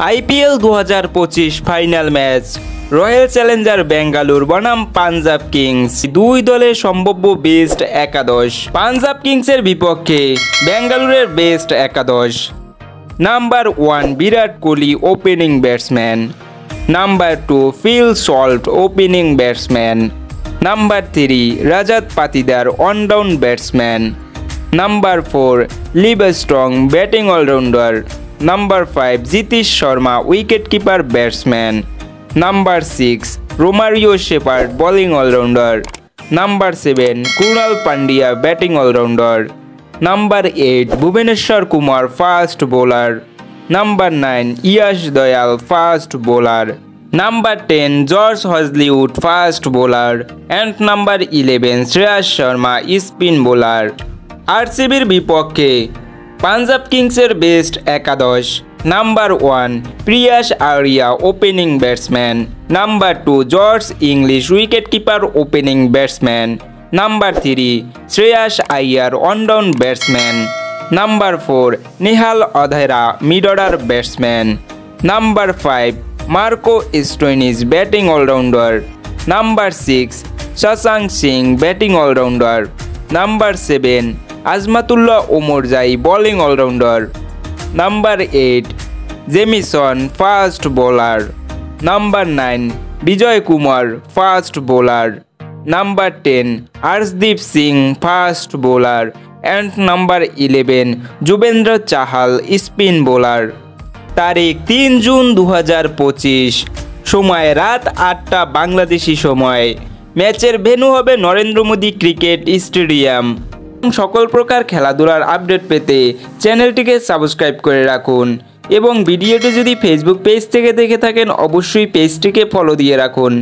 IPL 2025 final match royal Challenger Bengaluru বনাম Punjab Kings, দুই দলের সম্ভাব্য বেস্ট একাদশ। পাঞ্জাব কিংসের বিপক্ষে বেঙ্গালুরের বেস্ট একাদশ: number 1 Virat Kohli opening batsman, number 2 Phil Salt opening batsman, number 3 Rajat Patidar on down batsman, number 4 Livingstone batting all rounder, number 5 Jitesh Sharma wicket keeper batsman, number 6 Romario Shepherd bowling all rounder, number 7 Krunal Pandya batting all rounder, number 8 Bhuvneshwar Kumar fast bowler, number 9 Yash Dayal fast bowler, number 10 George Hazlewood fast bowler and number 11 Shreyas Sharma spin bowler. আরসিবির বিপক্ষে পাঞ্জাব কিংসের best একাদশ: number 1 Priyansh Arya opening batsman, number 2 George Inglis wicket keeper opening batsman, number 3 Shreyas Iyer on down batsman, number 4 Nehal Wadhera mid order batsman, number 5 Marco Stoinis batting all rounder, number 6 Shashank Singh batting all rounder, number 7 Azmatullah Omarzai bowling all rounder, number 8 Jamieson fast bowler, number 9 Vijay Kumar fast bowler, number 10 Arshdeep Singh fast bowler and number 11 Yuzvendra Chahal spin bowler. তারিখ 3 June 2025, সময় রাত 8টা বাংলাদেশি সময়। ম্যাচের venue হবে Narendra Modi cricket stadium. সকল প্রকার খেলাধুলার update পেতে চ্যানেলটিকে সাবস্ক্রাইব করে রাখুন এবং ভিডিওটি যদি ফেসবুক পেজ থেকে দেখে থাকেন অবশ্যই পেজটিকে ফলো দিয়ে রাখুন।